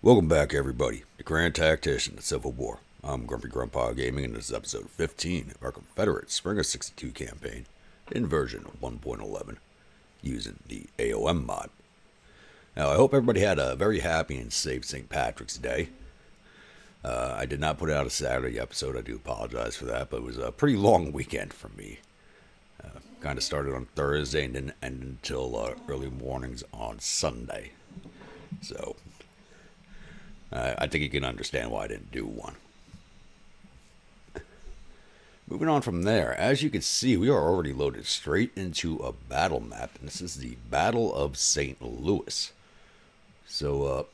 Welcome back, everybody, to Grand Tactician, the Civil War. I'm Grumpy Grandpa Gaming, and this is episode 15 of our Confederate Spring of '62 campaign in version 1.11 using the A.O.M mod. Now, I hope everybody had a very happy and safe St. Patrick's Day. I did not put out a Saturday episode. I do apologize for that, but it was a pretty long weekend for me. Kind of started on Thursday and didn't end until early mornings on Sunday. So, I think you can understand why I didn't do one. Moving on from there, as you can see, we are already loaded straight into a battle map, and this is the Battle of St. Louis. So,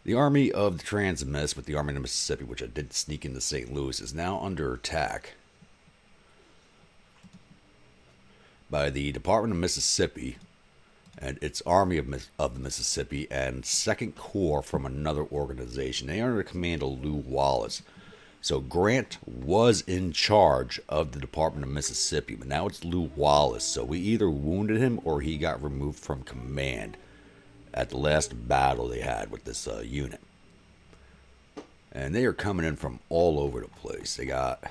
the Army of the Trans-Miss with the Army of the Mississippi, which I did sneak into St. Louis, is now under attack by the Department of Mississippi and its Army of the Mississippi and 2nd Corps from another organization. They are under the command of Lew Wallace. So Grant was in charge of the Department of Mississippi, but now it's Lew Wallace. So we either wounded him or he got removed from command at the last battle they had with this unit. And they are coming in from all over the place. They got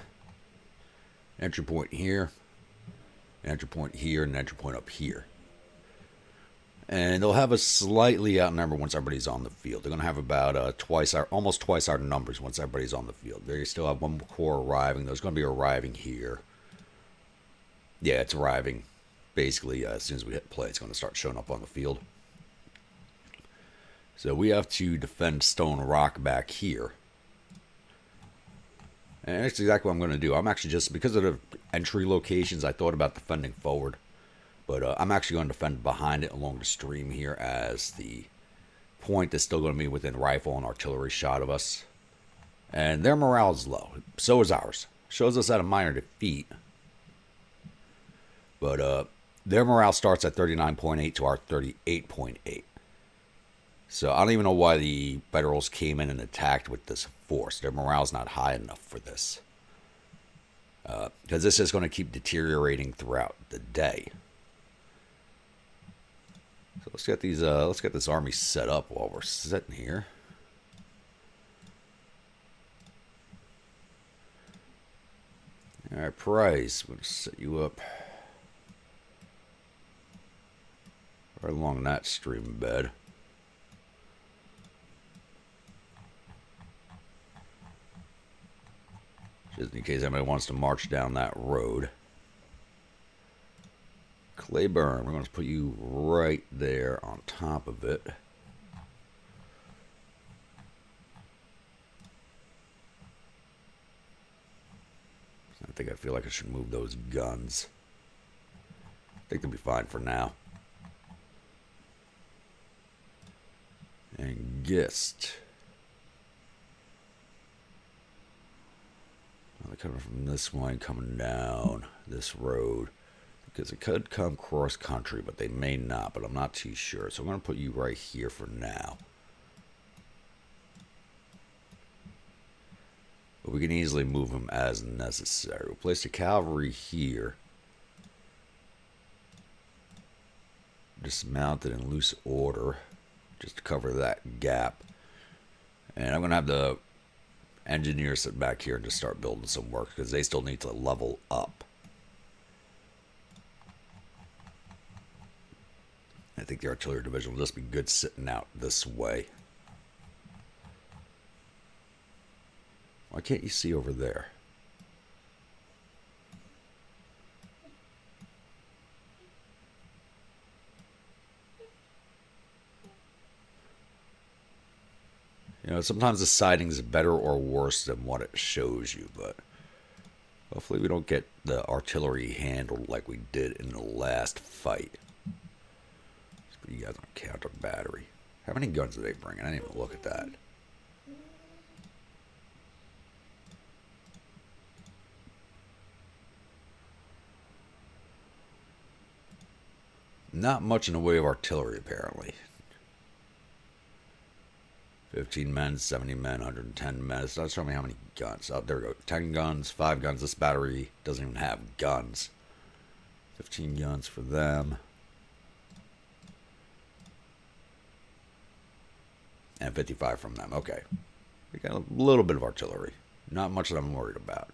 entry point here, entry point here, and entry point up here. And they'll have us slightly outnumbered once everybody's on the field. They're going to have about almost twice our numbers once everybody's on the field. They still have one corps arriving. There's going to be arriving here. Yeah, it's arriving. Basically, as soon as we hit play, it's going to start showing up on the field. So we have to defend Stone Rock back here. And that's exactly what I'm going to do. I'm actually just, because of the entry locations, I thought about defending forward. But I'm actually going to defend behind it along the stream here, as the point is still going to be within rifle and artillery shot of us. And their morale is low. So is ours. Shows us at a minor defeat. But their morale starts at 39.8 to our 38.8. So I don't even know why the Federals came in and attacked with this force. Their morale's not high enough for this. Because this is going to keep deteriorating throughout the day. So let's get these. Let's get this army set up while we're sitting here. All right, Price. I'm going to set you up right along that stream bed. Just in case anybody wants to march down that road. Clerburne, we're going to put you right there on top of it. I feel like I should move those guns. I think they'll be fine for now. And Gist. Well, they're coming from this way, coming down this road. Because it could come cross country, but they may not, but I'm not too sure. So I'm going to put you right here for now. But we can easily move them as necessary. We'll place the cavalry here. Dismounted in loose order, just to cover that gap. And I'm going to have the engineers sit back here and just start building some work, because they still need to level up. I think the artillery division will just be good sitting out this way. Why can't you see over there? You know, sometimes the sighting is better or worse than what it shows you, but hopefully we don't get the artillery handled like we did in the last fight. You guys on counter battery. How many guns are they bringing? I didn't even look at that. Not much in the way of artillery, apparently. 15 men, 70 men, 110 men. It's not showing me how many guns. Oh, there we go. 10 guns, 5 guns. This battery doesn't even have guns. 15 guns for them. And 55 from them. Okay. We got a little bit of artillery. Not much that I'm worried about.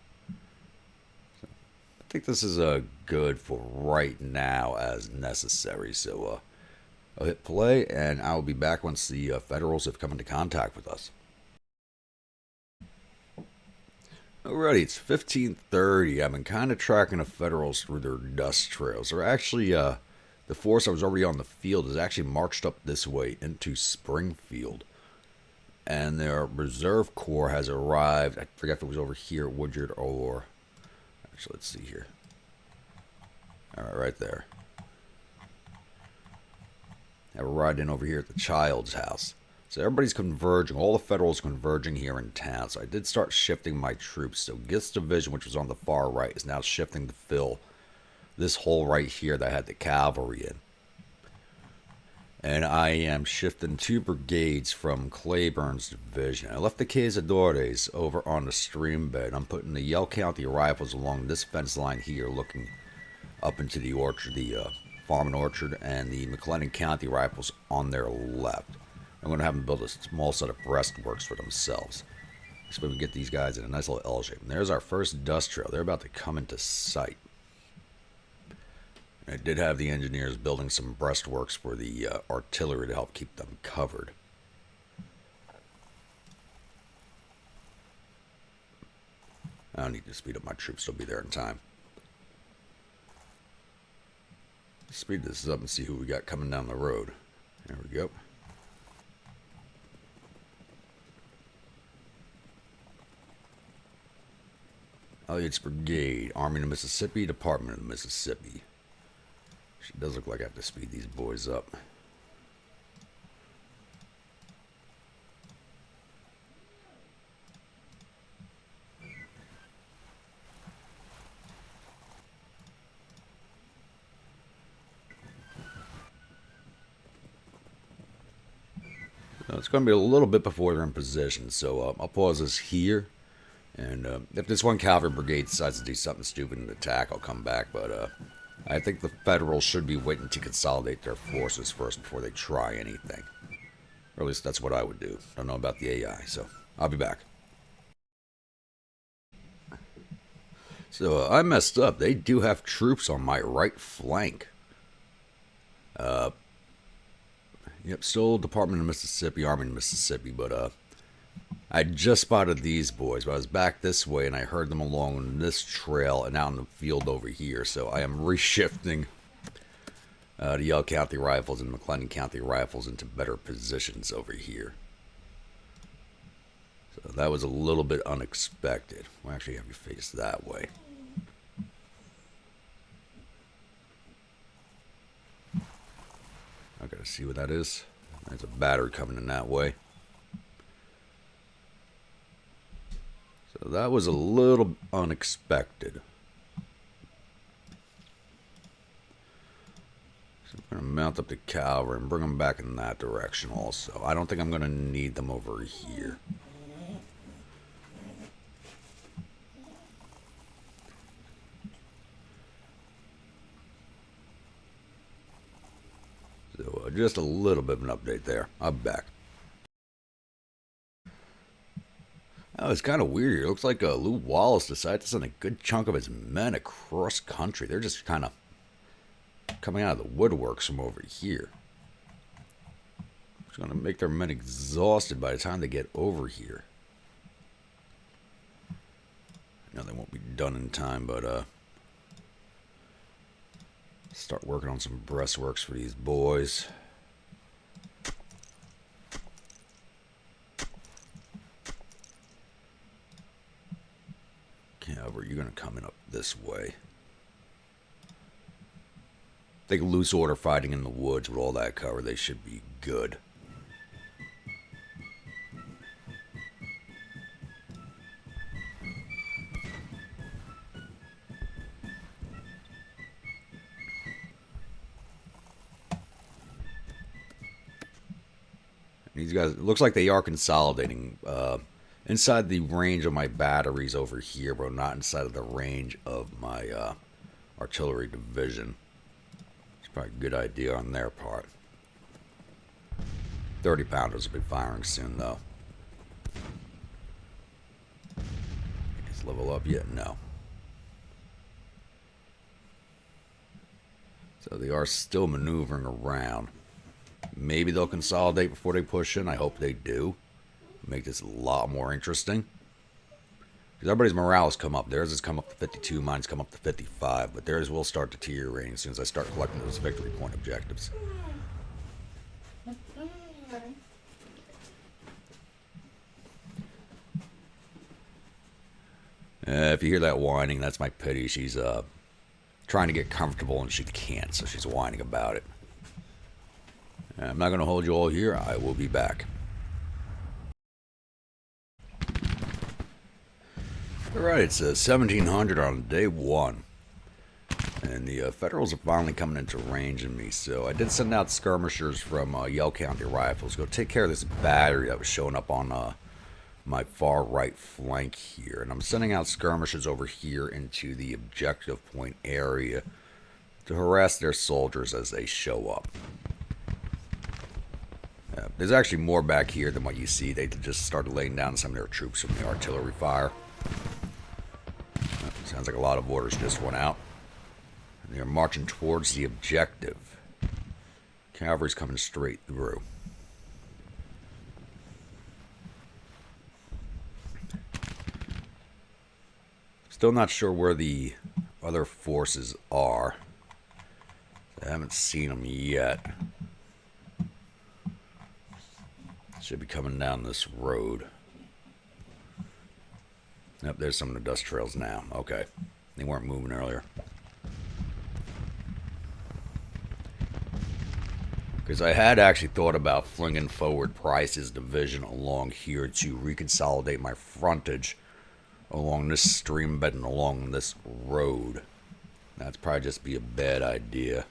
So, I think this is good for right now as necessary. So I'll hit play, and I'll be back once the Federals have come into contact with us. Alrighty, it's 15:30. I've been kind of tracking the Federals through their dust trails. They're actually, the force that was already on the field has actually marched up this way into Springfield. And their reserve corps has arrived. I forget if it was over here at Woodyard or... Actually, let's see here. Alright, right there. Have arrived in over here at the Child's house. So everybody's converging. All the Federals converging here in town. So I did start shifting my troops. So Gist's division, which was on the far right, is now shifting to fill this hole right here that had the cavalry in. And I am shifting 2 brigades from Clerburne's division. I left the Cazadores over on the stream bed. I'm putting the Yell County rifles along this fence line here, looking up into the orchard, the farm and orchard, and the McLennan County rifles on their left. I'm going to have them build a small set of breastworks for themselves. So we can get these guys in a nice little L shape. And there's our first dust trail. They're about to come into sight. I did have the engineers building some breastworks for the artillery to help keep them covered. I don't need to speed up my troops. They'll be there in time. Speed this up and see who we got coming down the road. There we go. Elliott's Brigade, Army of the Mississippi, Department of the Mississippi. It does look like I have to speed these boys up. So it's going to be a little bit before they're in position, so I'll pause this here. And if this one cavalry brigade decides to do something stupid and attack, I'll come back. But I think the Federals should be waiting to consolidate their forces first before they try anything. Or at least that's what I would do. Don't know about the AI, so I'll be back. So I messed up. They do have troops on my right flank. Yep, still Department of Mississippi, Army of Mississippi, but I just spotted these boys, but I was back this way and I heard them along this trail and out in the field over here. So I am reshifting the Yell County rifles and McLennan County rifles into better positions over here. So that was a little bit unexpected. We'll actually have you face that way. I gotta see what that is. There's a battery coming in that way. So that was a little unexpected. So I'm going to mount up the cavalry and bring them back in that direction also. I don't think I'm going to need them over here. So just a little bit of an update there. I'm back. Oh, it's kind of weird here. It looks like Lew Wallace decided to send a good chunk of his men across country. They're just kind of coming out of the woodworks from over here. It's going to make their men exhausted by the time they get over here. I know they won't be done in time, but start working on some breastworks for these boys. Cavalry, you're going to come in up this way. I think loose order fighting in the woods with all that cover, they should be good. These guys, it looks like they are consolidating inside the range of my batteries over here, but not inside of the range of my artillery division. It's probably a good idea on their part. 30 pounders will be firing soon, though. Is level up yet? No. So they are still maneuvering around. Maybe they'll consolidate before they push in. I hope they do. Make this a lot more interesting. Because everybody's morale has come up. Theirs has come up to 52. Mine's come up to 55. But theirs will start deteriorating as soon as I start collecting those victory point objectives. If you hear that whining, that's my pity. She's trying to get comfortable and she can't, so she's whining about it. I'm not going to hold you all here. I will be back. Alright, it's 1700 on day 1. And the Federals are finally coming into range of me. So I did send out skirmishers from Yell County Rifles. Go take care of this battery that was showing up on my far right flank here. And I'm sending out skirmishers over here into the objective point area to harass their soldiers as they show up. There's actually more back here than what you see. They just started laying down some of their troops from the artillery fire. Sounds like a lot of orders just went out. And they're marching towards the objective. Cavalry's coming straight through. Still not sure where the other forces are. I haven't seen them yet. Should be coming down this road. Yep, there's some of the dust trails now. Okay. They weren't moving earlier. Because I had actually thought about flinging forward Price's division along here to reconsolidate my frontage along this stream bed and along this road. That's probably just be a bad idea.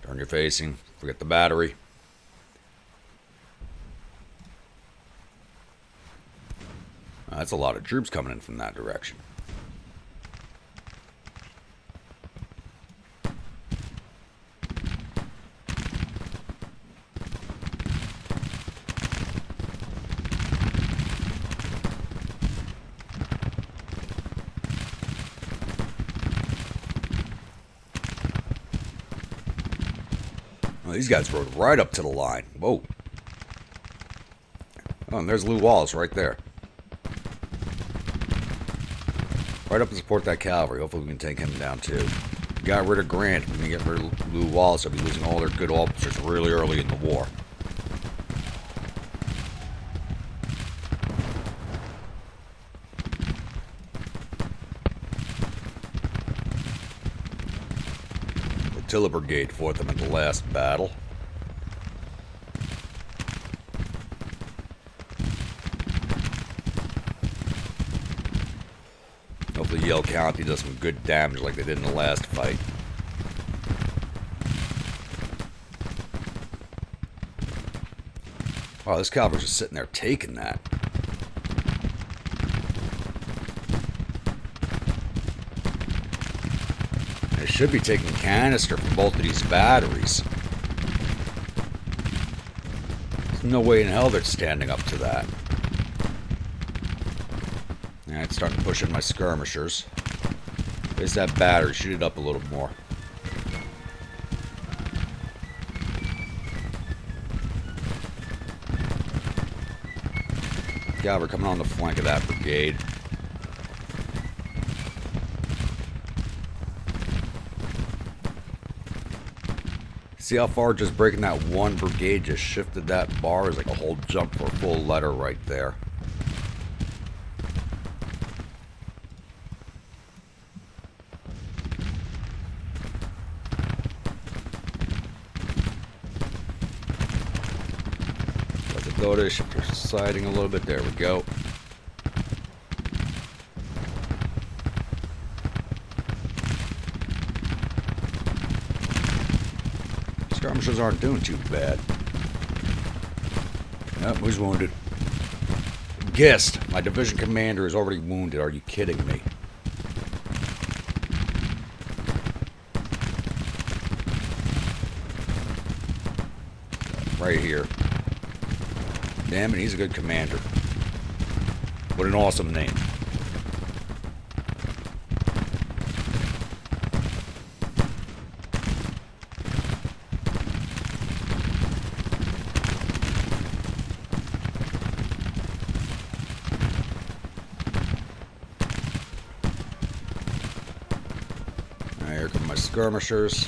Turn your facing. Forget the battery. That's a lot of troops coming in from that direction. These guys rode right up to the line. Whoa. Oh, and there's Lew Wallace right there. Right up to support that cavalry. Hopefully we can take him down too. Got rid of Grant. We can get rid of Lew Wallace. They'll be losing all their good officers really early in the war. Tiller Brigade fought them in the last battle. Hopefully Yell County does some good damage like they did in the last fight. Wow, this cavalry's just sitting there taking that. They should be taking canister from both of these batteries. There's no way in hell they're standing up to that. Alright, starting to push in my skirmishers. There's that battery. Shoot it up a little more. Cavalry coming on the flank of that brigade. See how far just breaking that one brigade just shifted that bar? Is like a whole jump for a full letter right there. Let it go to shift your siding a little bit. There we go. Skirmishers aren't doing too bad. Yep, he's wounded. Gist, my division commander is already wounded. Are you kidding me? Right here. Damn it, he's a good commander. What an awesome name. Alright, here come my skirmishers.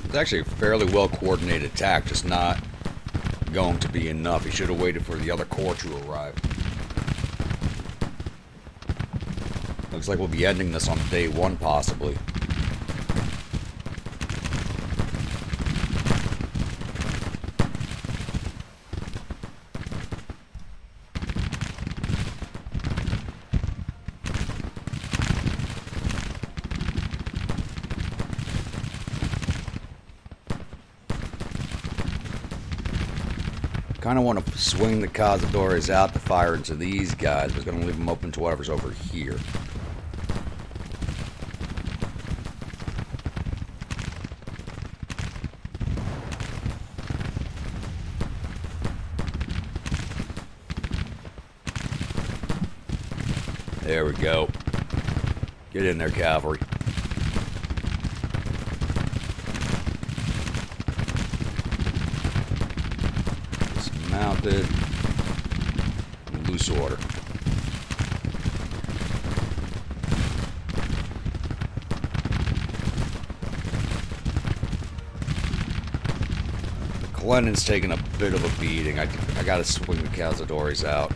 It's actually a fairly well coordinated attack, just not going to be enough. He should have waited for the other corps to arrive. Looks like we'll be ending this on day 1, possibly. Kind of want to swing the Cazadores out to fire into these guys. We're going to leave them open to whatever's over here. There we go. Get in there, cavalry. Mounted. Loose order. McClennan's taking a bit of a beating. I gotta swing the Cazadores out.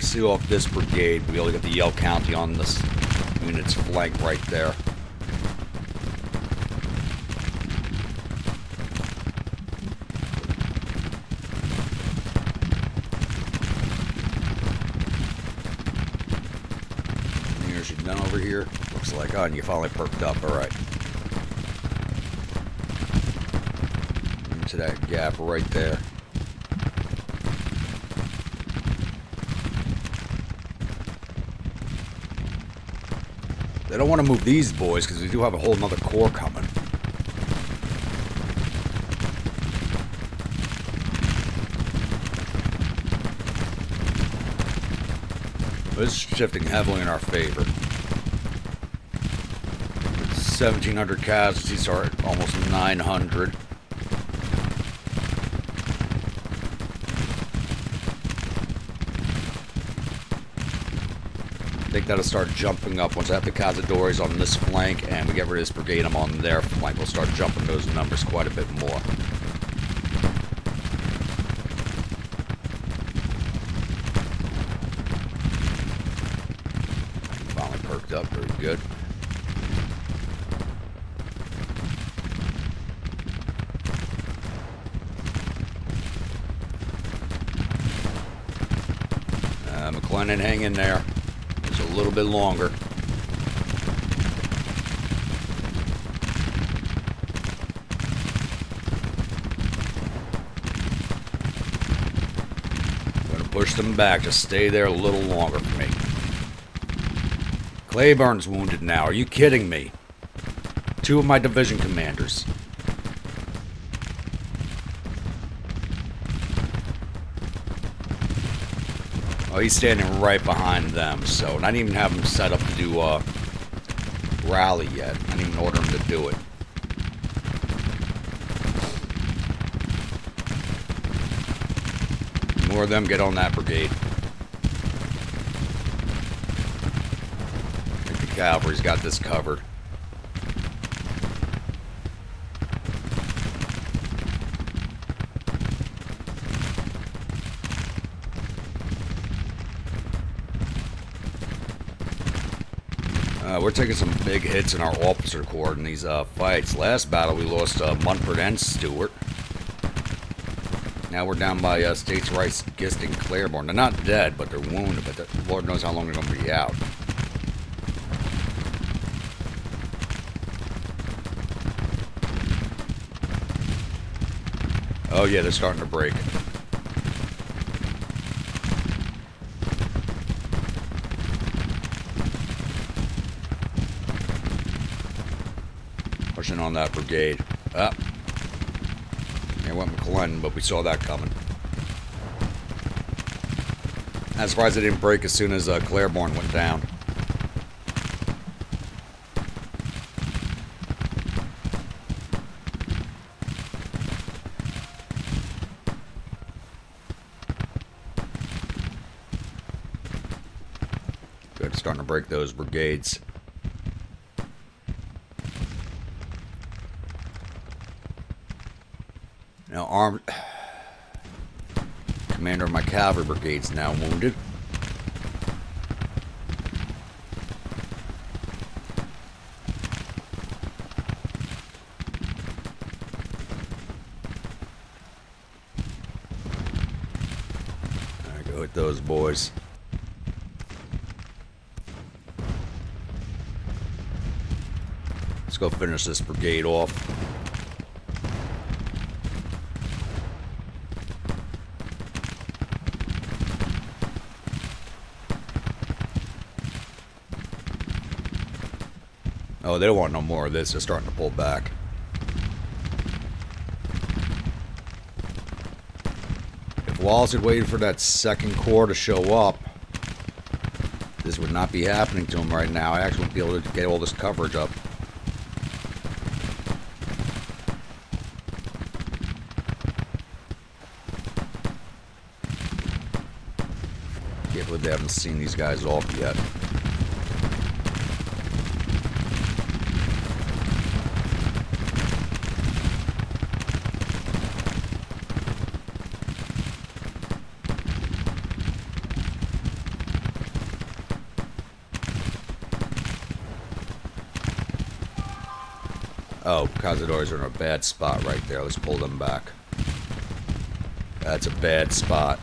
See off this brigade, we'll be able to get the Yell County on this unit's flank right there. Here's you done over here. Looks like, oh, and you finally perked up. All right. Into that gap right there. They don't want to move these boys because we do have a whole nother corps coming. But it's shifting heavily in our favor. 1,700 casualties are at almost 900. I think that'll start jumping up once I have the Cazadores on this flank and we get rid of this brigade. I'm on their flank. We'll start jumping those numbers quite a bit more. Finally perked up. Very good. McClellan, hang in there. A little bit longer. I'm going to push them back. Just stay there a little longer for me. Clerburne's wounded now. Are you kidding me? 2 of my division commanders. Oh, he's standing right behind them, so I didn't even have him set up to do rally yet. I didn't even order them to do it. More of them get on that brigade. I think the cavalry's got this covered. We're taking some big hits in our officer corps in these fights. Last battle we lost Munford and Stewart. Now we're down by States Rice, Gist, and Clerburne. They're not dead, but they're wounded. But Lord knows how long they're going to be out. Oh yeah, they're starting to break. Pushing on that brigade. Up. There went McClellan, but we saw that coming. I'm surprised they didn't break as soon as Clerburne went down. Good, starting to break those brigades. Now, commander of my cavalry brigade's now wounded. Alright, go hit those boys. Let's go finish this brigade off. Oh, they don't want no more of this. They're starting to pull back. If Wallace had waited for that second corps to show up, this would not be happening to him right now. I actually wouldn't be able to get all this coverage up. Can't believe they haven't seen these guys off yet. Oh, Cazadores are in a bad spot right there. Let's pull them back. That's a bad spot.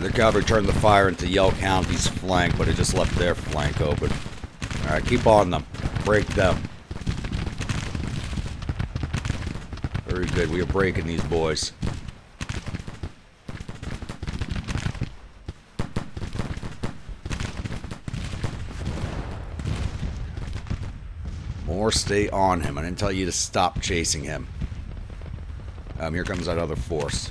The cavalry turned the fire into Yell County's flank, but it just left their flank open. Alright, keep on them. Break them. Very good. We are breaking these boys. More stay on him. I didn't tell you to stop chasing him. Here comes that other force.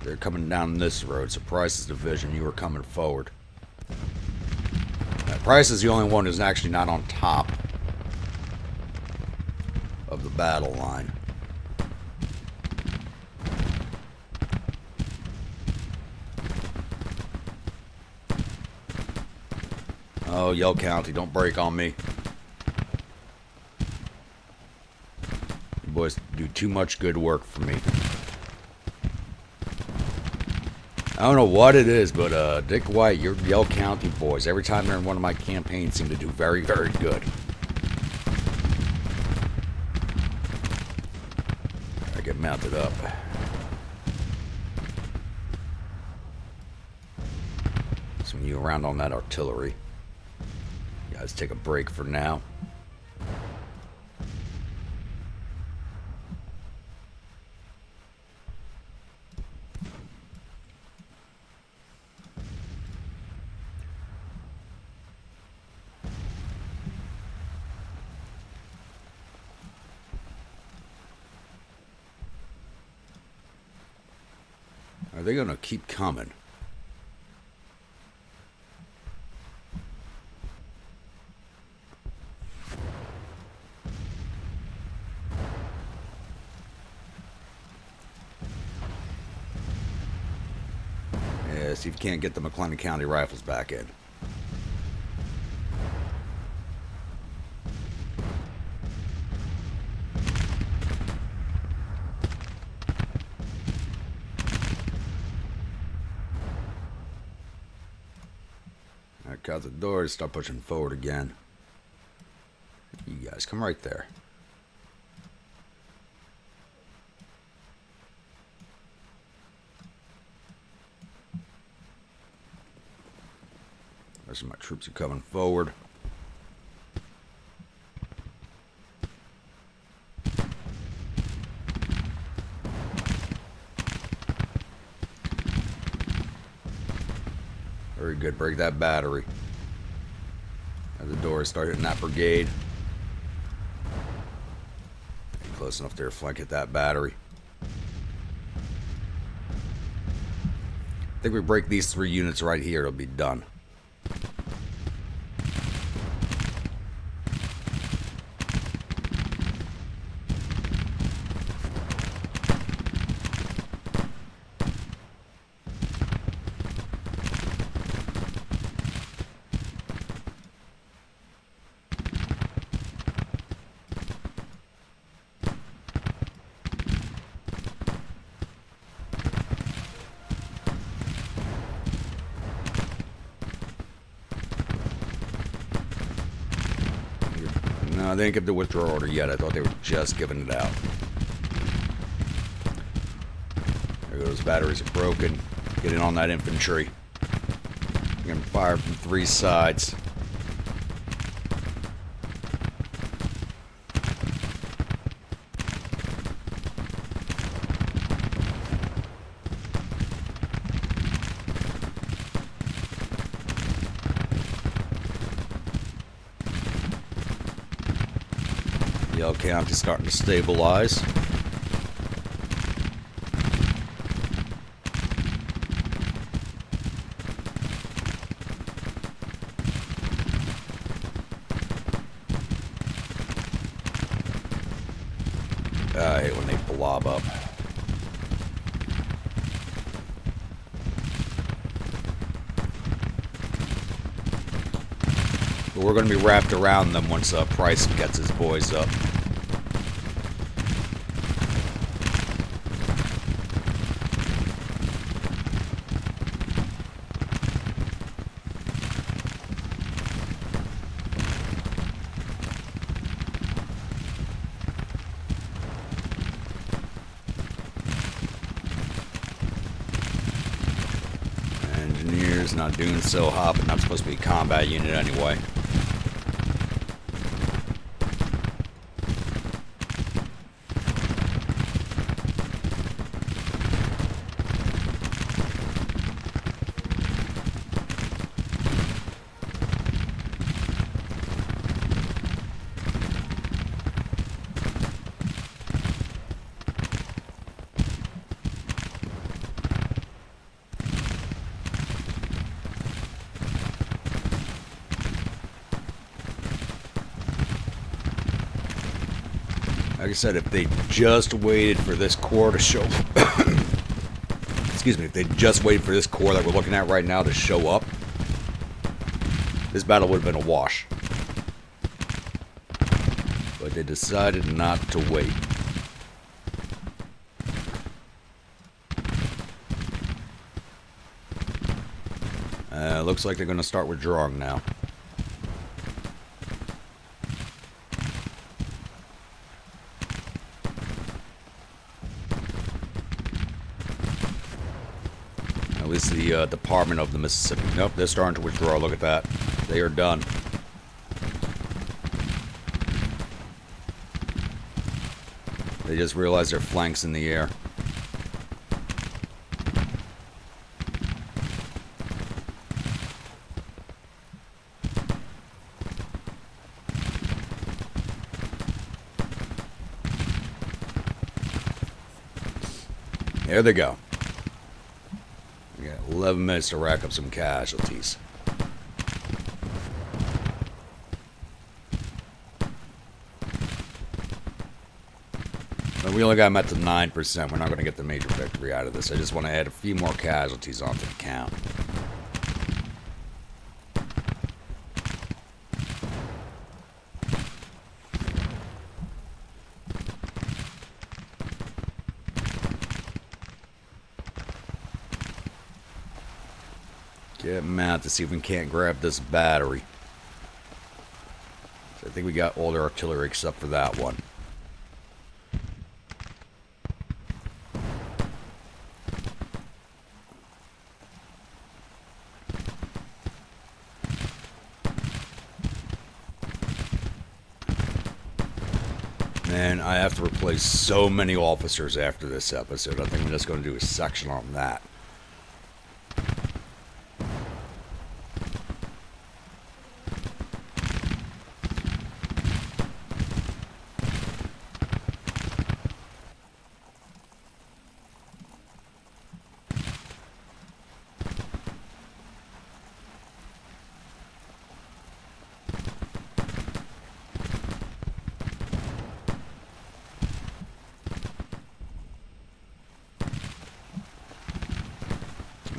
They're coming down this road, so Price's division, you were coming forward. Now, Price is the only one who's actually not on top of the battle line. Oh, Yell County, don't break on me. You boys do too much good work for me. I don't know what it is, but Dick White, your Yell County boys, every time they're in one of my campaigns, seem to do very, very good. I get mounted up. Swing you around on that artillery. You guys take a break for now. Are they going to keep coming? Yeah, see if you can't get the McLennan County Rifles back in. Alright, got the doors, start pushing forward again. You guys, come right there. Rest of my troops are coming forward. Very good. Break that battery. As the doors start hitting that brigade. Getting close enough there to flank at that battery. I think we break these 3 units right here, it'll be done. No, they didn't give the withdrawal order yet. I thought they were just giving it out. There goes. Batteries are broken. Get in on that infantry. You're going to fire from 3 sides. Yell County's starting to stabilize. I hate when they blob up. But we're going to be wrapped around them once Price gets his boys up. Engineers not doing so hot, but not supposed to be a combat unit anyway. Like I said, if they just waited for this corps to show... Excuse me, if they just waited for this corps that we're looking at right now to show up, this battle would have been a wash. But they decided not to wait. Looks like they're going to start withdrawing now. At least the Department of the Mississippi. Nope, they're starting to withdraw. Look at that. They are done. They just realized their flanks in the air. There they go. We got 11 minutes to rack up some casualties. But we only got them at to 9%. We're not going to get the major victory out of this. I just want to add a few more casualties onto the count. Get them out to see if we can't grab this battery. So I think we got all the artillery except for that one. Man, I have to replace so many officers after this episode. I think I'm just going to do a section on that.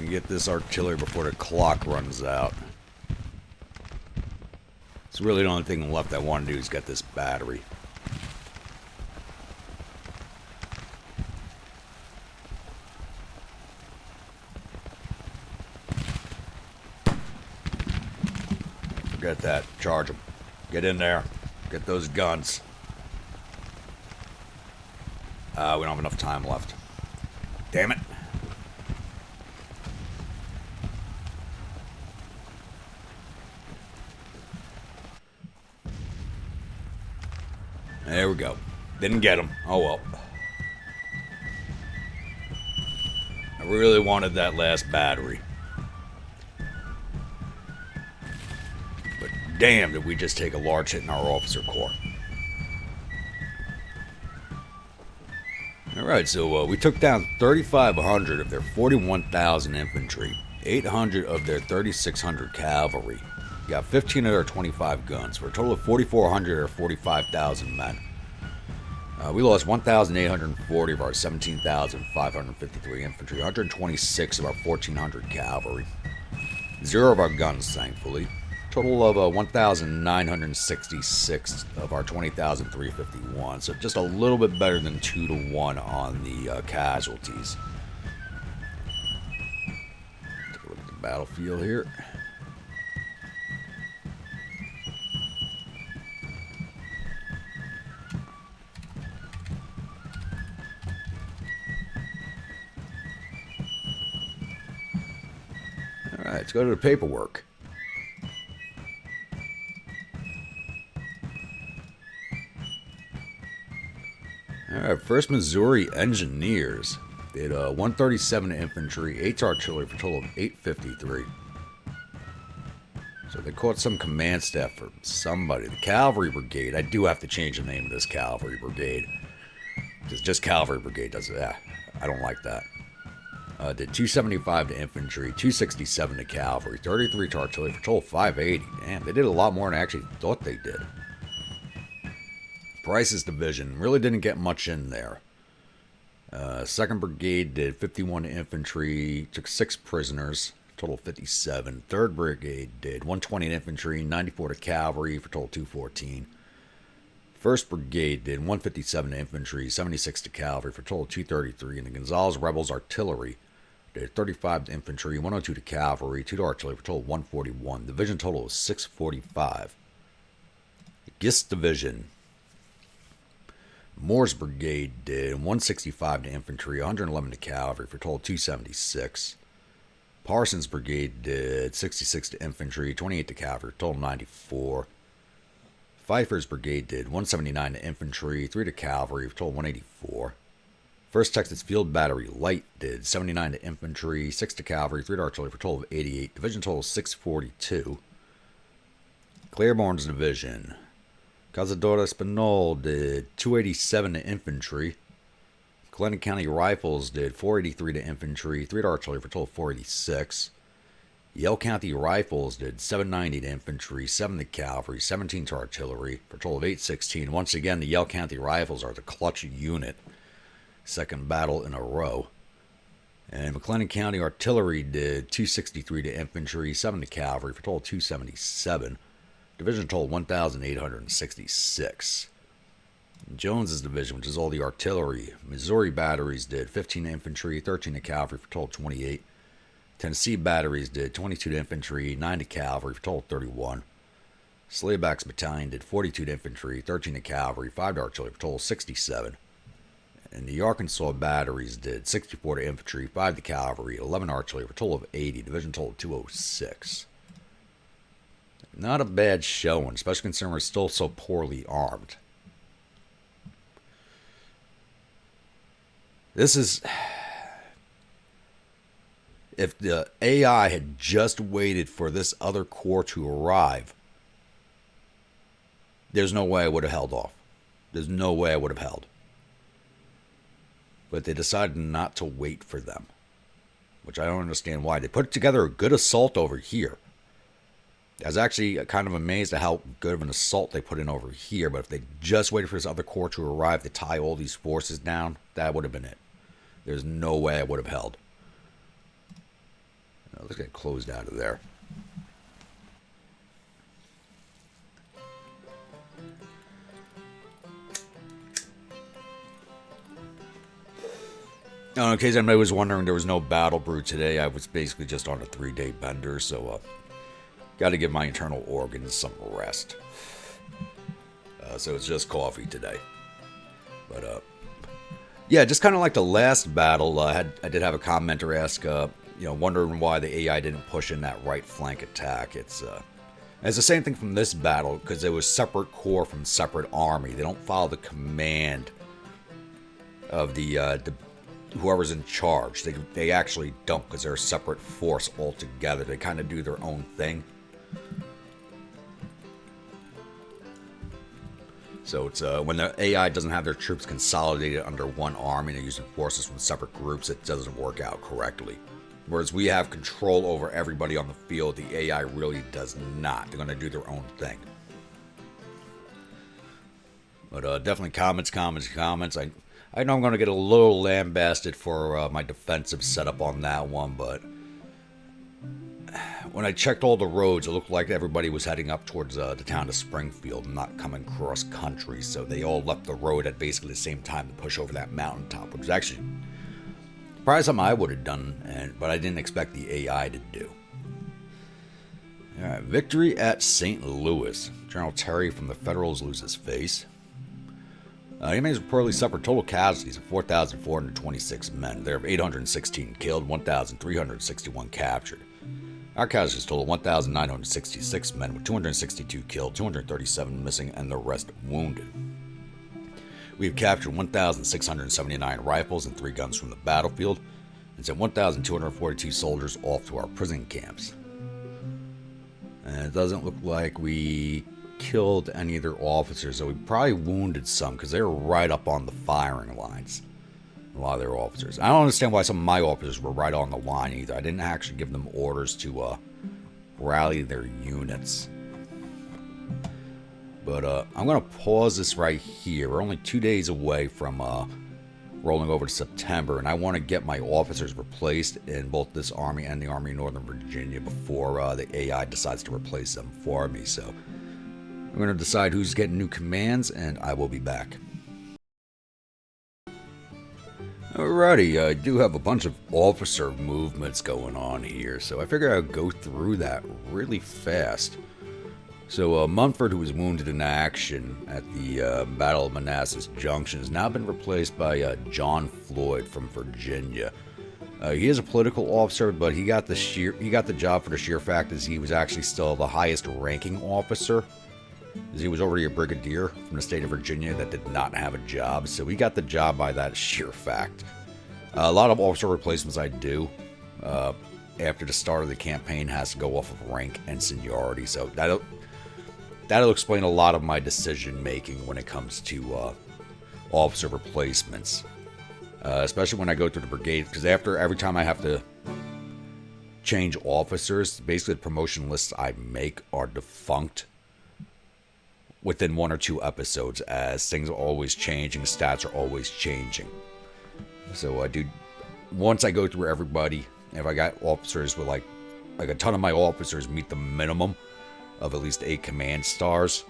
Get this artillery before the clock runs out. It's really the only thing left I want to do is get this battery. Forget that. Charge them. Get in there. Get those guns. We don't have enough time left. Damn it. There we go. Didn't get him. Oh well. I really wanted that last battery. But damn, did we just take a large hit in our officer corps. Alright, so we took down 3,500 of their 41,000 infantry, 800 of their 3,600 cavalry. We got 15 of their 25 guns, for a total of 4,400 or 45,000 men. We lost 1,840 of our 17,553 infantry, 126 of our 1,400 cavalry, 0 of our guns, thankfully. Total of 1,966 of our 20,351, so just a little bit better than 2 to 1 on the casualties. Take a look at the battlefield here. Alright, let's go to the paperwork. Alright, 1st Missouri Engineers did 137 infantry, 8 artillery for a total of 853. So they caught some command staff from somebody. The Cavalry Brigade, I do have to change the name of this Cavalry Brigade. Because just Cavalry Brigade does it. Yeah, I don't like that. Did 275 to infantry, 267 to cavalry, 33 to artillery for a total of 580. Damn, they did a lot more than I actually thought they did. Price's division really didn't get much in there. 2nd Brigade did 51 to infantry, took 6 prisoners, total of 57. 3rd Brigade did 120 to infantry, 94 to cavalry for a total of 214. 1st Brigade did 157 to infantry, 76 to cavalry for a total of 233. And the Gonzales Rebels Artillery did 35 to infantry, 102 to cavalry, 2 to artillery for a total of 141. Division total was 645. Gist Division. Moore's Brigade did 165 to infantry, 111 to cavalry for a total of 276. Parsons Brigade did 66 to infantry, 28 to cavalry, total of 94. Pfeiffer's Brigade did 179 to infantry, 3 to cavalry, for a total of 184. 1st Texas Field Battery Light did 79 to infantry, 6 to cavalry, 3 to artillery, for a total of 88. Division total of 642. Clerburne's Division. Cazador Espinal did 287 to infantry. Glenn County Rifles did 483 to infantry, 3 to artillery for a total of 486. Yale County Rifles did 790 to infantry, 7 to cavalry, 17 to artillery for a total of 816. Once again, the Yale County Rifles are the clutch unit. Second battle in a row. And McLennan County Artillery did 263 to infantry, 7 to cavalry for a total of 277. Division total 1,866. Jones's division, which is all the artillery, Missouri batteries did 15 to infantry, 13 to cavalry for a total of 28. Tennessee batteries did 22 to infantry, 9 to cavalry for a total of 31. Slayback's battalion did 42 to infantry, 13 to cavalry, 5 to artillery for a total of 67. And the Arkansas batteries did 64 to infantry, 5 to cavalry, 11 artillery for a total of 80. Division total of 206. Not a bad showing, especially considering we're still so poorly armed. This is... If the AI had just waited for this other corps to arrive, there's no way I would have held off. There's no way I would have held. But they decided not to wait for them, which I don't understand why. They put together a good assault over here. I was actually kind of amazed at how good of an assault they put in over here, but if they just waited for this other corps to arrive to tie all these forces down, that would have been it. There's no way I would have held. Let's get closed out of there. In case anybody was wondering, there was no battle brew today. I was basically just on a 3-day bender, so got to give my internal organs some rest. So it's just coffee today. But yeah, just kind of like the last battle, I did have a commenter ask, wondering why the AI didn't push in that right flank attack. It's the same thing from this battle, because it was separate corps from separate army. They don't follow the command of the whoever's in charge. They actually don't, because they're a separate force altogether. They kind of do their own thing. So it's when the AI doesn't have their troops consolidated under one army and they're using forces from separate groups, it doesn't work out correctly. Whereas we have control over everybody on the field, the AI really does not. They're going to do their own thing. But definitely comments. I know I'm going to get a little lambasted for my defensive setup on that one, but when I checked all the roads, it looked like everybody was heading up towards the town of Springfield and not coming cross country, so they all left the road at basically the same time to push over that mountaintop, which was actually probably something I would have done, but I didn't expect the AI to do. Alright, victory at St. Louis. General Terry from the Federals loses face. Enemies reportedly suffered total casualties of 4,426 men. There are 816 killed, 1,361 captured. Our casualties total 1,966 men, with 262 killed, 237 missing, and the rest wounded. We have captured 1,679 rifles and 3 guns from the battlefield, and sent 1,242 soldiers off to our prison camps. And it doesn't look like we killed any of their officers, so we probably wounded some, because they were right up on the firing lines. A lot of their officers. I don't understand why some of my officers were right on the line either. I didn't actually give them orders to rally their units. But I'm going to pause this right here. We're only 2 days away from rolling over to September, and I want to get my officers replaced in both this Army and the Army of Northern Virginia before the AI decides to replace them for me. So I'm going to decide who's getting new commands, and I will be back. Alrighty, I do have a bunch of officer movements going on here, so I figure I'll go through that really fast. So Munford, who was wounded in action at the Battle of Manassas Junction, has now been replaced by John Floyd from Virginia. He is a political officer, but he got the job for the sheer fact that he was actually still the highest ranking officer. He was already a brigadier from the state of Virginia that did not have a job, so he got the job by that sheer fact. A lot of officer replacements I do after the start of the campaign has to go off of rank and seniority, so that'll explain a lot of my decision making when it comes to officer replacements. especially when I go through the brigade, because after every time I have to change officers, basically the promotion lists I make are defunct within 1 or 2 episodes, as things are always changing, stats are always changing. So once I go through everybody, if I got officers with like a ton of my officers meet the minimum of at least 8 command stars,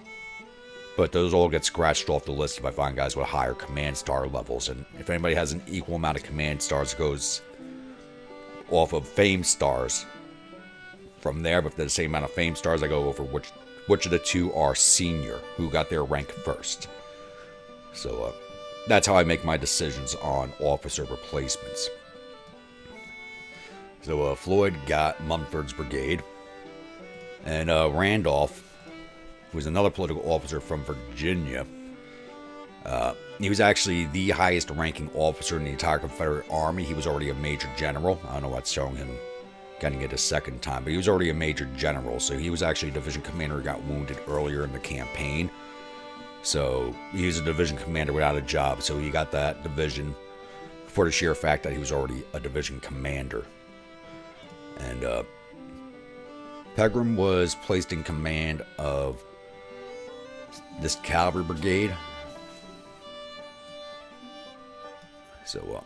but those all get scratched off the list if I find guys with higher command star levels. And if anybody has an equal amount of command stars, it goes off of fame stars from there. But if they're the same amount of fame stars, I go over which of the 2 are senior, who got their rank first. So that's how I make my decisions on officer replacements. So Floyd got Mumford's brigade, and Randolph, who was another political officer from Virginia, he was actually the highest ranking officer in the entire Confederate Army. He was already a major general. I don't know what's showing him getting it a second time, but he was already a major general. So he was actually a division commander who got wounded earlier in the campaign. So he was a division commander without a job. So he got that division for the sheer fact that he was already a division commander. And Pegram was placed in command of this cavalry brigade. So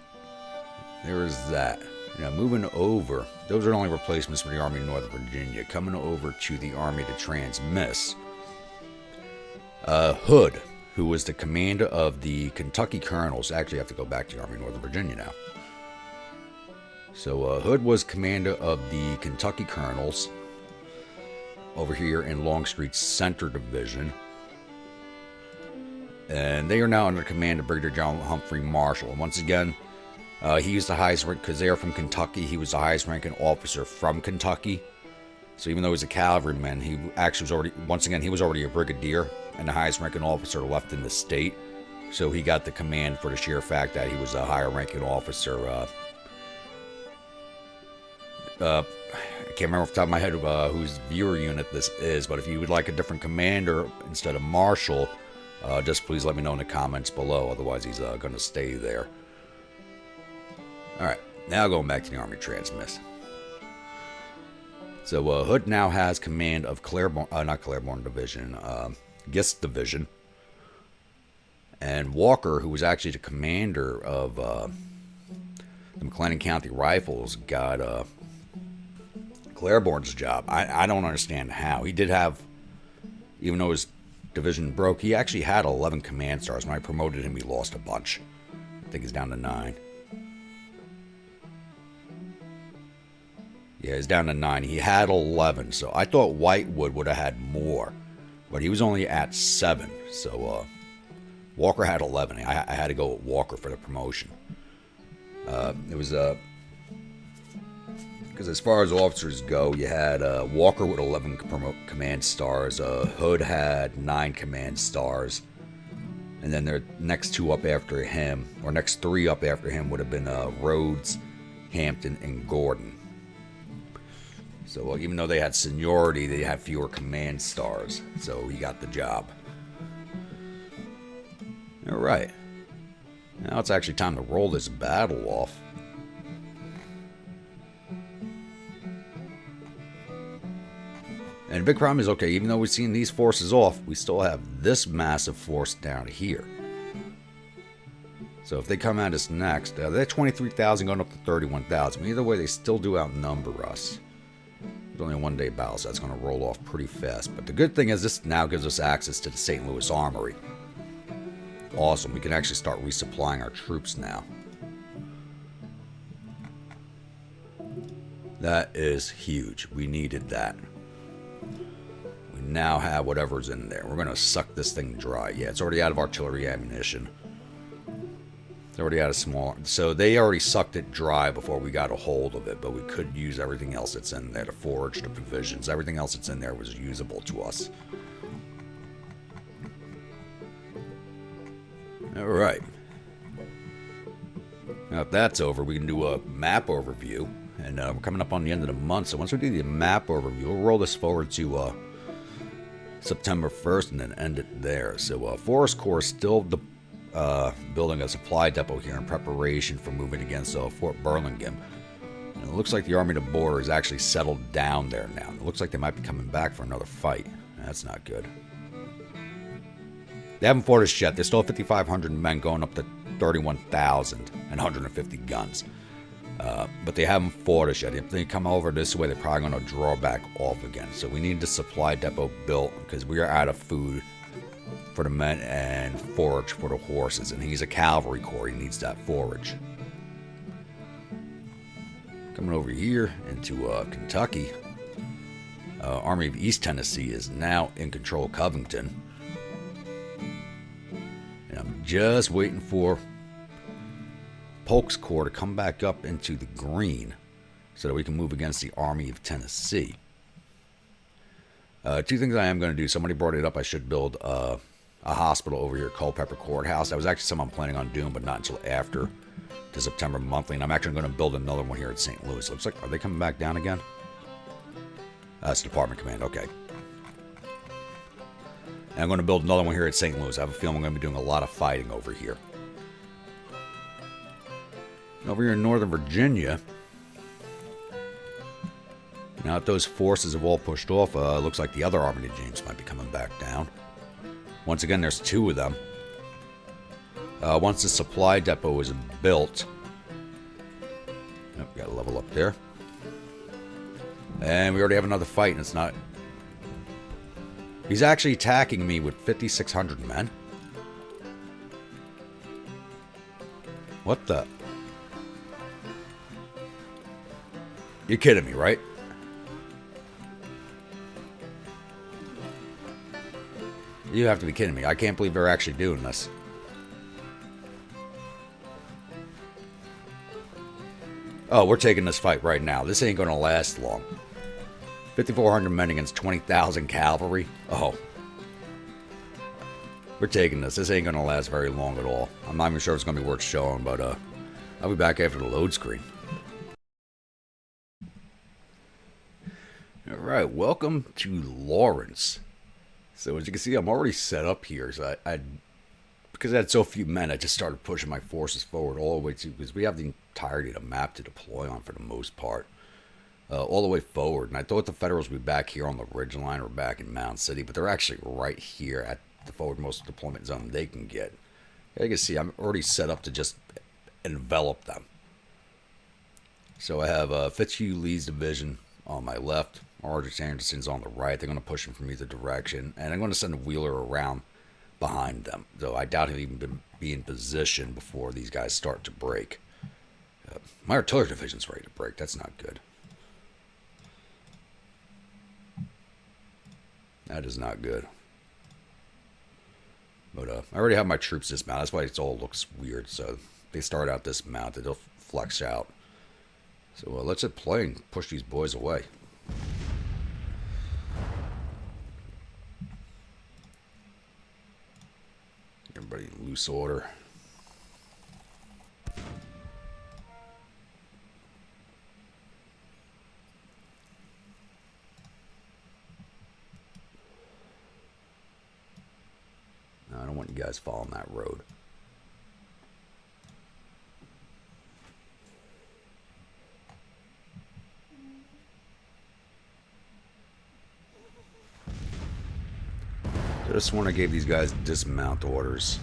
there is that. Now moving over, those are only replacements for the Army of Northern Virginia. Coming over to the Army to Transmiss, Hood, who was the commander of the Kentucky Colonels. Actually, I have to go back to the Army of Northern Virginia now. So Hood was commander of the Kentucky Colonels over here in Longstreet's Center Division. And they are now under command of Brigadier General Humphrey Marshall. And once again, he was the highest rank, because they are from Kentucky. He was the highest ranking officer from Kentucky. So even though he was a cavalryman, he actually was already, once again, he was already a brigadier and the highest ranking officer left in the state. So he got the command for the sheer fact that he was a higher ranking officer. I can't remember off the top of my head whose viewer unit this is, but if you would like a different commander instead of Marshall, just please let me know in the comments below. Otherwise, he's going to stay there. Alright, now going back to the Army Transmiss. So Hood now has command of Clerburne Division, Gist Division. And Walker, who was actually the commander of the McLennan County Rifles, got Claiborne's job. I don't understand how. He did have, even though his division broke, he actually had 11 command stars. When I promoted him, he lost a bunch. I think he's down to 9. Yeah, he's down to 9. He had 11, so I thought Whitewood would have had more, but he was only at 7. So Walker had 11. I had to go with Walker for the promotion. It was because as far as officers go, you had Walker with 11 command stars. Hood had 9 command stars, and then their next 2 up after him, or next 3 up after him, would have been Rhodes, Hampton, and Gordon. So even though they had seniority, they had fewer command stars. So he got the job. All right. Now it's actually time to roll this battle off. And the big problem is, okay, even though we've seen these forces off, we still have this massive force down here. So if they come at us next, they're 23,000 going up to 31,000. Either way, they still do outnumber us. It's only a one-day battle, so that's going to roll off pretty fast. But the good thing is this now gives us access to the St. Louis Armory. Awesome. We can actually start resupplying our troops now. That is huge. We needed that. We now have whatever's in there. We're going to suck this thing dry. Yeah, it's already out of artillery ammunition. It's already out of small. So they already sucked it dry before we got a hold of it, but we could use everything else that's in there, the forage, the provisions. Everything else that's in there was usable to us. All right. Now if that's over, we can do a map overview. And we're coming up on the end of the month, so once we do the map overview, we'll roll this forward to September 1st and then end it there. So Forest Corps is still building a supply depot here in preparation for moving against Fort Burlingame. And it looks like the Army of the Border is actually settled down there now. It looks like they might be coming back for another fight. That's not good. They haven't fought us yet. There's still 5,500 men going up to 31,000 and 150 guns. But they haven't fought us yet. If they come over this way, they're probably going to draw back off again. So we need the supply depot built because we are out of food for the men and forage for the horses. And he's a cavalry corps. He needs that forage. Coming over here into Kentucky, Army of East Tennessee is now in control of Covington. And I'm just waiting for Polk's Corps to come back up into the green so that we can move against the Army of Tennessee. Two things I am going to do. Somebody brought it up. I should build a hospital over here at Culpeper Courthouse. That was actually something I'm planning on doing, but not until after the September monthly. And I'm actually going to build another one here at St. Louis. Looks like, are they coming back down again? That's Department Command. Okay. And I'm going to build another one here at St. Louis. I have a feeling I'm going to be doing a lot of fighting over here. Over here in Northern Virginia, now that those forces have all pushed off, looks like the other Army of James might be coming back down. Once again, there's two of them. Once the supply depot is built, got a level up there. And we already have another fight, and it's not... He's actually attacking me with 5,600 men. What the... You're kidding me, right? You have to be kidding me. I can't believe they're actually doing this. Oh, we're taking this fight right now. This ain't going to last long. 5,400 men against 20,000 cavalry. Oh. We're taking this. This ain't going to last very long at all. I'm not even sure if it's going to be worth showing, but I'll be back after the load screen. Alright, welcome to Lawrence. So as you can see, I'm already set up here. So because I had so few men, I just started pushing my forces forward all the way to, because we have the entirety of the map to deploy on for the most part. All the way forward. And I thought the Federals would be back here on the ridgeline or back in Mound City, but they're actually right here at the forwardmost deployment zone they can get. As you can see, I'm already set up to just envelop them. So I have Fitzhugh Lee's division on my left. Archer Anderson's on the right. They're going to push him from either direction. And I'm going to send Wheeler around behind them. Though I doubt he'll even be in position before these guys start to break. My artillery division's ready to break. That's not good. That is not good. But I already have my troops dismounted. That's why it all looks weird. So they start out dismounted. They'll flex out. So let's hit play and push these boys away. Everybody in loose order. No, I don't want you guys following that road. Just when I gave these guys dismount orders.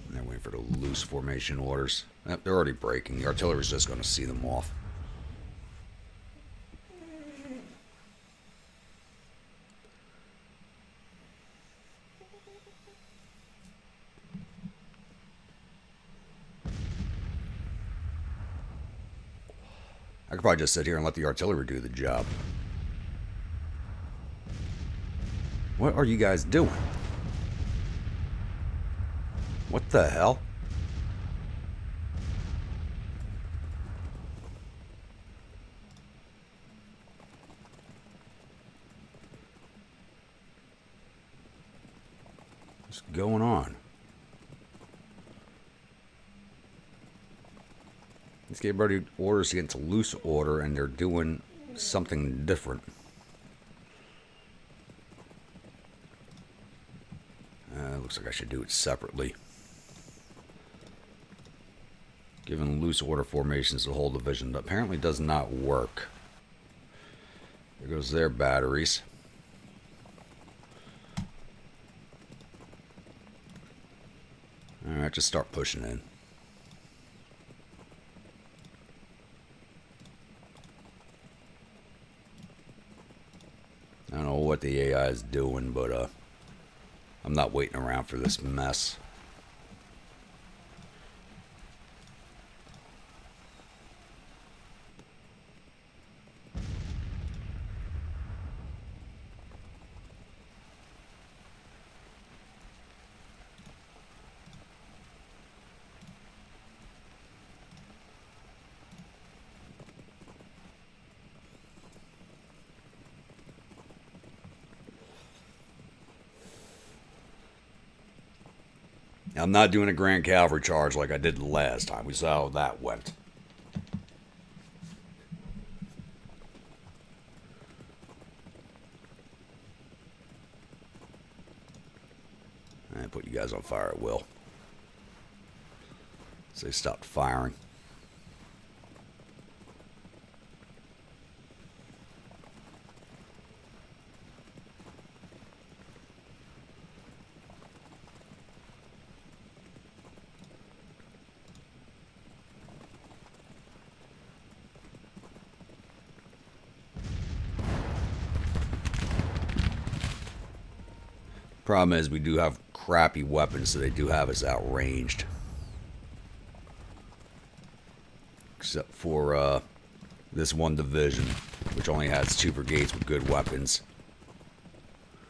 And they're waiting for the loose formation orders. They're already breaking. The artillery's just going to see them off. I could probably just sit here and let the artillery do the job. What are you guys doing? What the hell? What's going on? Let's get everybody orders to get into loose order, and they're doing something different. Looks like I should do it separately. Given loose order formations to the whole division, that apparently does not work. There goes their batteries. Alright, just start pushing in. I don't know what the AI is doing, but I'm not waiting around for this mess. I'm not doing a Grand Cavalry charge like I did the last time. We saw how that went. I put you guys on fire at will. So they stopped firing. Problem is, we do have crappy weapons, so they do have us outranged. Except for this one division, which only has 2 brigades with good weapons.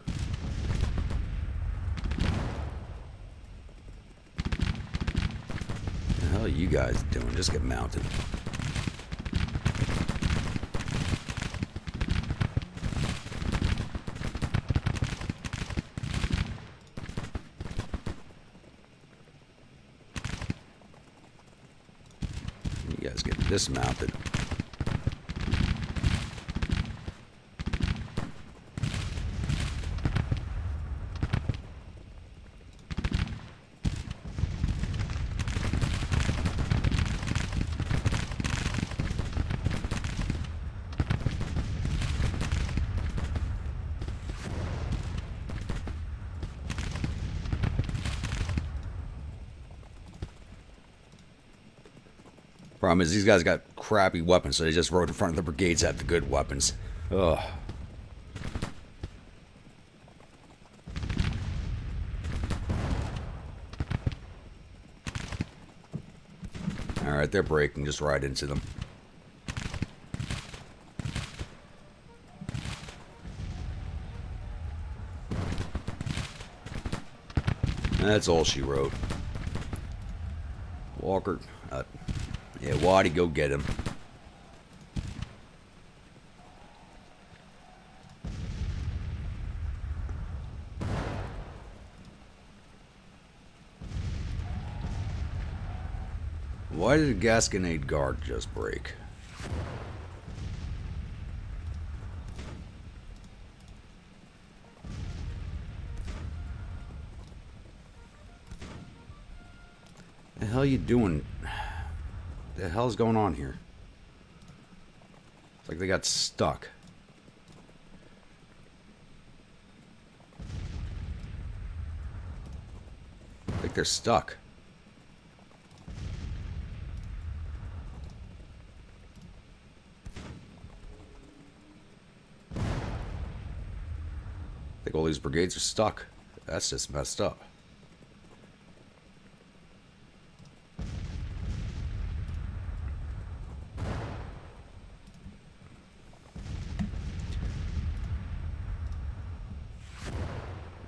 What the hell are you guys doing? Just get mounted. You guys get dismounted. Problem is, these guys got crappy weapons, so they just rode in front of the brigades that have the good weapons. Ugh. Alright, they're breaking. Just ride into them. That's all she wrote. Walker. Yeah, Waddy, go get him. Why did a Gasconade guard just break? The hell you doing? The hell's going on here? It's like they got stuck. Like they're stuck. Like all these brigades are stuck. That's just messed up.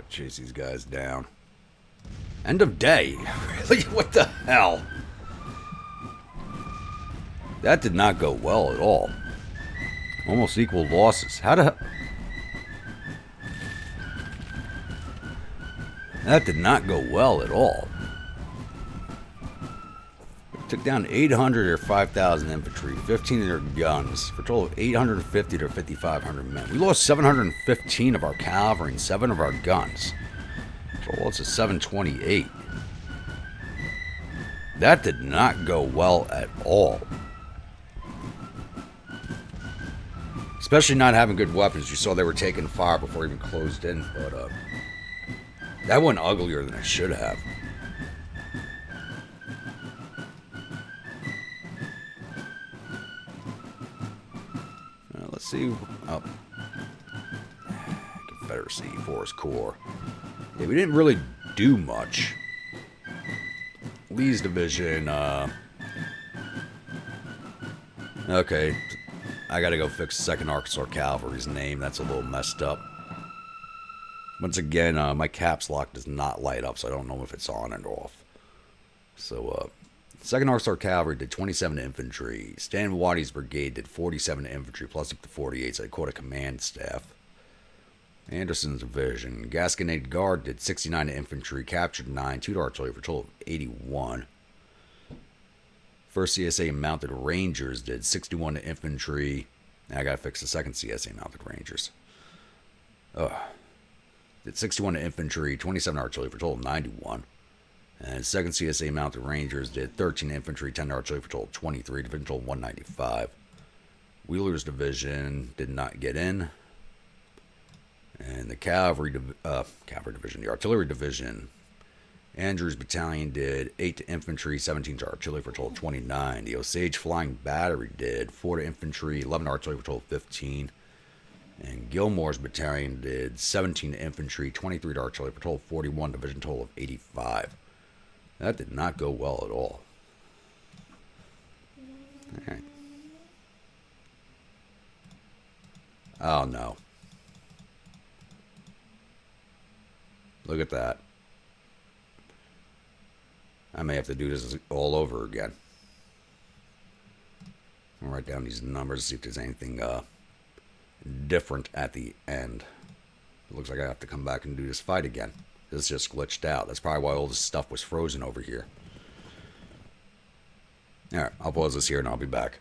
Chase these guys down. End of day. Really? What the hell? That did not go well at all. Almost equal losses. How the... That did not go well at all. Took down 800 or 5,000 infantry, 15 of their guns, for a total of 850 to 5,500 men. We lost 715 of our cavalry and 7 of our guns. Well, it's a 728. That did not go well at all. Especially not having good weapons. You saw they were taking fire before even closed in, but that went uglier than it should have. Let's see. Oh. Confederacy, Forest Corps. Yeah, we didn't really do much. Lee's division, okay. I gotta go fix 2nd Arkansas Cavalry's name. That's a little messed up. Once again, my caps lock does not light up, so I don't know if it's on and off. So, 2nd Arkansas Cavalry did 27 infantry. Stan Waddy's brigade did 47 infantry, plus up to 48, so I caught a command staff. Anderson's division. Gasconade Guard did 69 infantry, captured 9, 2 artillery for a total of 81. 1st CSA Mounted Rangers did 61 infantry. Now I gotta fix the 2nd CSA Mounted Rangers. Did 61 infantry, 27 artillery for a total of 91. And 2nd CSA Mounted Rangers did 13 infantry, 10 artillery for a total of 23, division total of 195. Wheeler's division did not get in. And the cavalry division, the artillery division, Andrews Battalion did 8 to infantry, 17 to artillery for a total of 29. The Osage Flying Battery did 4 to infantry, 11 to artillery for a total of 15. And Gilmore's Battalion did 17 to infantry, 23 to artillery for a total of 41, division total of 85. That did not go well at all. All right. Oh, no. Look at that. I may have to do this all over again. I'll write down these numbers, see if there's anything different at the end. It looks like I have to come back and do this fight again. This just glitched out. That's probably why all this stuff was frozen over here. Alright, I'll pause this here and I'll be back.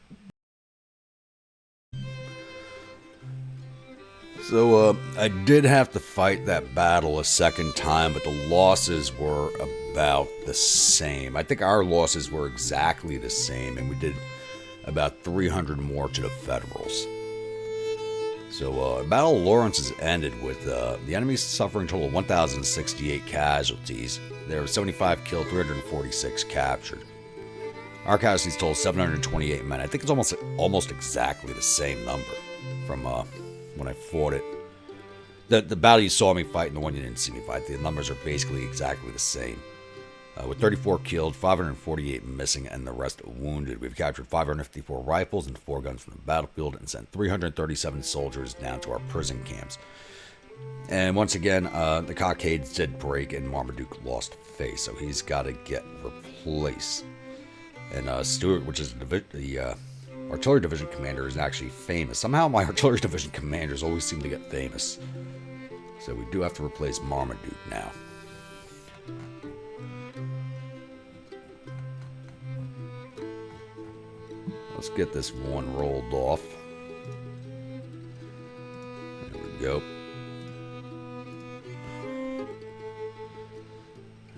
So, I did have to fight that battle a second time, but the losses were about the same. I think our losses were exactly the same, and we did about 300 more to the Federals. So, Battle of Lawrence has ended with the enemy suffering a total of 1,068 casualties. There were 75 killed, 346 captured. Our casualties total 728 men. I think it's almost exactly the same number from when I fought it. The battle you saw me fight and the one you didn't see me fight, the numbers are basically exactly the same. With 34 killed, 548 missing, and the rest wounded. We've captured 554 rifles and 4 guns from the battlefield and sent 337 soldiers down to our prison camps. And once again, the cockades did break and Marmaduke lost face, so he's got to get replaced. And Stewart, which is the artillery division commander, is actually famous. Somehow my artillery division commanders always seem to get famous. So we do have to replace Marmaduke now. Let's get this one rolled off. There we go.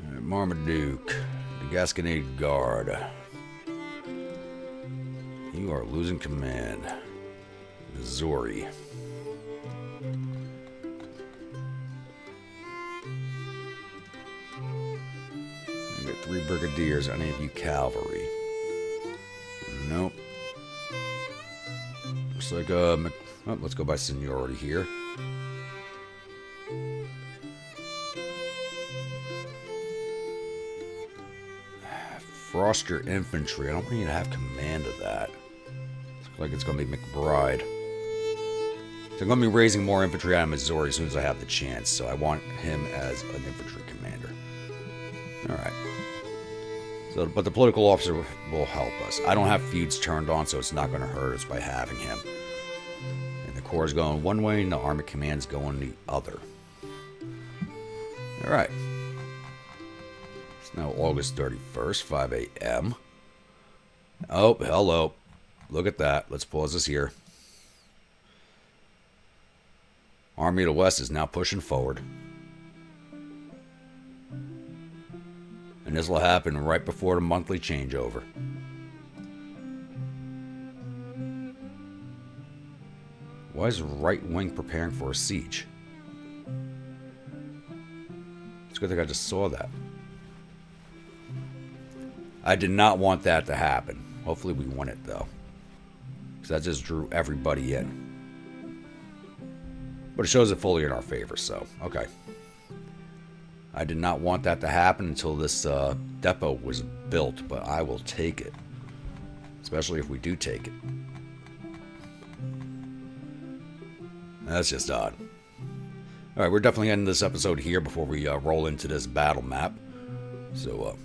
All right, Marmaduke, the Gasconade Guard. You are losing command. Missouri. You got 3 brigadiers. Any of you cavalry? Nope. Looks like let's go by seniority here. Froster Infantry. I don't want you to have command of that. Looks like it's going to be McBride. So I'm going to be raising more infantry out of Missouri as soon as I have the chance. So I want him as an infantry commander. Alright. So, but the political officer will help us. I don't have feuds turned on, so it's not going to hurt us by having him. And the Corps is going one way, and the Army Command's going the other. Alright. It's now August 31st, 5 a.m. Oh, hello. Look at that. Let's pause this here. Army of the West is now pushing forward. And this will happen right before the monthly changeover. Why is right wing preparing for a siege? It's a good thing I just saw that. I did not want that to happen. Hopefully we win it though. Because that just drew everybody in. But it shows it fully in our favor, so okay. I did not want that to happen until this depot was built, but I will take it. Especially if we do take it. That's just odd. Alright, we're definitely ending this episode here before we roll into this battle map. So,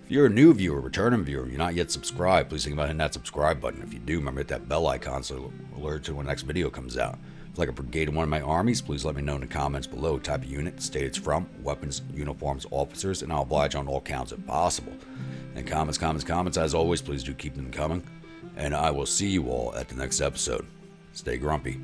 if you're a new viewer, returning viewer, you're not yet subscribed, please think about hitting that subscribe button. If you do, remember hit that bell icon so it'll alert you when the next video comes out. If you'd like a brigade in one of my armies, please let me know in the comments below. Type of unit, state it's from, weapons, uniforms, officers, and I'll oblige on all counts if possible. And comments, as always, please do keep them coming. And I will see you all at the next episode. Stay grumpy.